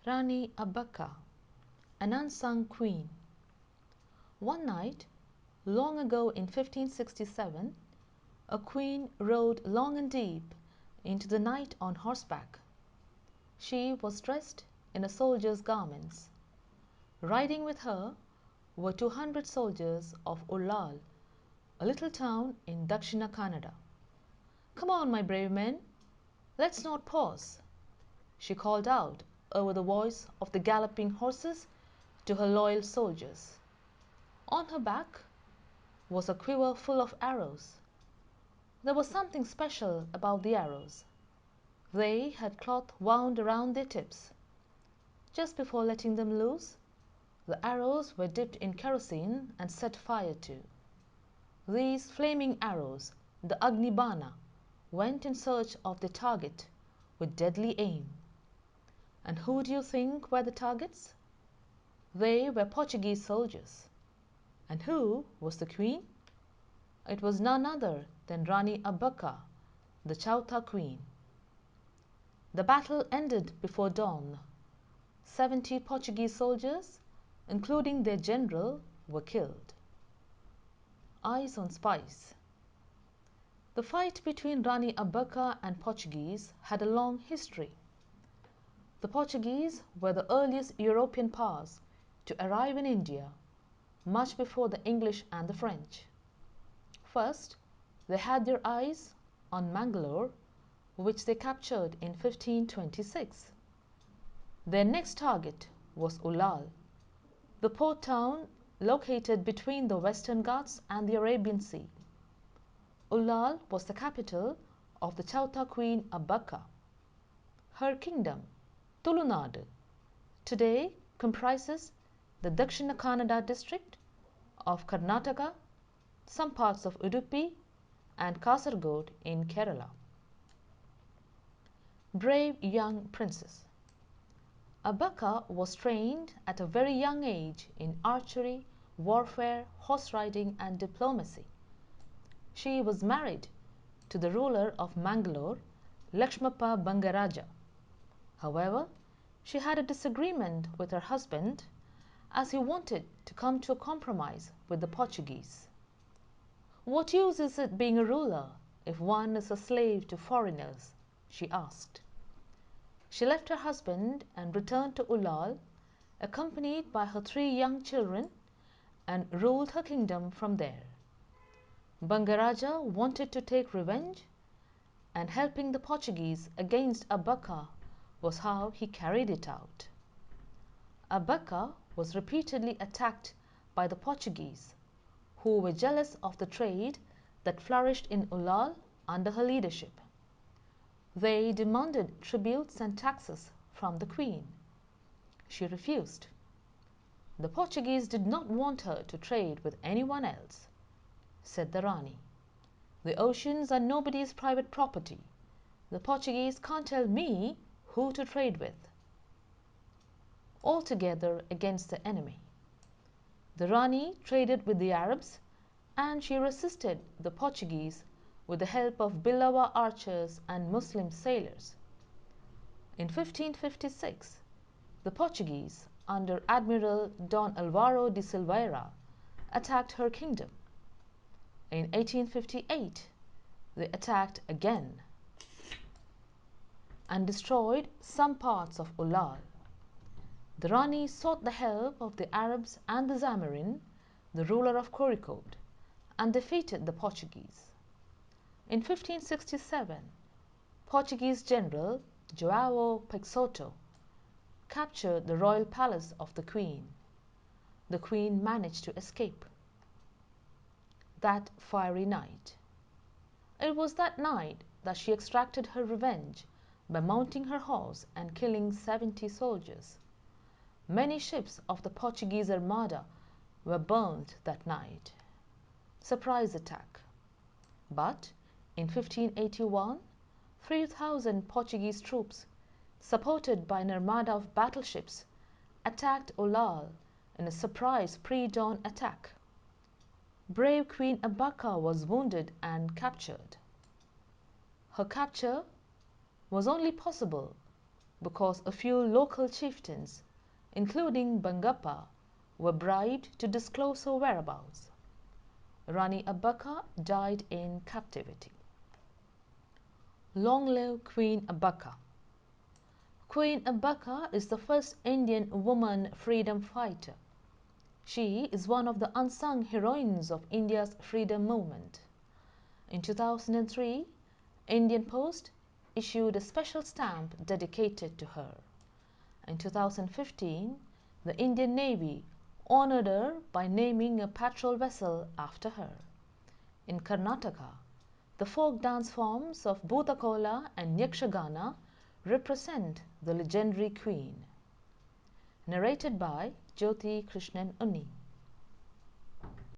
Rani Abbakka, an unsung queen. One night, long ago in 1567, a queen rode long and deep into the night on horseback. She was dressed in a soldier's garments. Riding with her were 200 soldiers of Ullal, a little town in Dakshina Kannada. "Come on, my brave men, let's not pause," she called out over the voice of the galloping horses to her loyal soldiers. On her back was a quiver full of arrows. There was something special about the arrows. They had cloth wound around their tips. Just before letting them loose, the arrows were dipped in kerosene and set fire to. These flaming arrows, the Agni Bana, went in search of their target with deadly aim. And who do you think were the targets? They were Portuguese soldiers. And who was the queen? It was none other than Rani Abbakka, the Chauta queen. The battle ended before dawn. 70 Portuguese soldiers, including their general, were killed. Eyes on spice. The fight between Rani Abbakka and Portuguese had a long history. The Portuguese were the earliest European powers to arrive in India, much before the English and the French. First, they had their eyes on Mangalore, which they captured in 1526. Their next target was Ullal, the port town located between the Western Ghats and the Arabian Sea. Ullal was the capital of the Chauta Queen Abbakka. Her kingdom, Tulunadu, today comprises the Dakshina Kannada district of Karnataka, some parts of Udupi, and Kasaragod in Kerala. Brave young princess. Abbakka was trained at a very young age in archery, warfare, horse riding, and diplomacy. She was married to the ruler of Mangalore, Lakshmappa Bangaraja. However, she had a disagreement with her husband as he wanted to come to a compromise with the Portuguese. "What use is it being a ruler if one is a slave to foreigners?" she asked. She left her husband and returned to Ullal, accompanied by her 3 young children, and ruled her kingdom from there. Bangaraja wanted to take revenge, and helping the Portuguese against Abbakka was how he carried it out. Abbakka was repeatedly attacked by the Portuguese, who were jealous of the trade that flourished in Ullal under her leadership. They demanded tributes and taxes from the queen. She refused. The Portuguese did not want her to trade with anyone else, said the Rani. "The oceans are nobody's private property. The Portuguese can't tell me who to trade with." Altogether against the enemy. The Rani traded with the Arabs, and she resisted the Portuguese with the help of Billawa archers and Muslim sailors. In 1556, the Portuguese, under Admiral Don Alvaro de Silveira, attacked her kingdom. In 1858, they attacked again and destroyed some parts of Ullal. The Rani sought the help of the Arabs and the Zamarin, the ruler of Kozhikode, and defeated the Portuguese. In 1567, Portuguese general João Peixoto captured the royal palace of the queen. The queen managed to escape. That fiery night. It was that night that she extracted her revenge by mounting her horse and killing 70 soldiers. Many ships of the Portuguese Armada were burned that night. Surprise attack. But in 1581, 3,000 Portuguese troops, supported by an armada of battleships, attacked Ullal in a surprise pre-dawn attack. Brave Queen Abbakka was wounded and captured. Her capture was only possible because a few local chieftains, including Bangappa, were bribed to disclose her whereabouts. Rani Abbakka died in captivity. Long live Queen Abbakka! Queen Abbakka is the first Indian woman freedom fighter. She is one of the unsung heroines of India's freedom movement. In 2003, Indian Post issued a special stamp dedicated to her. In 2015, the Indian Navy honored her by naming a patrol vessel after her. In Karnataka, the folk dance forms of Bhutakola and Yakshagana represent the legendary queen. Narrated by Jyoti Krishnan Unni.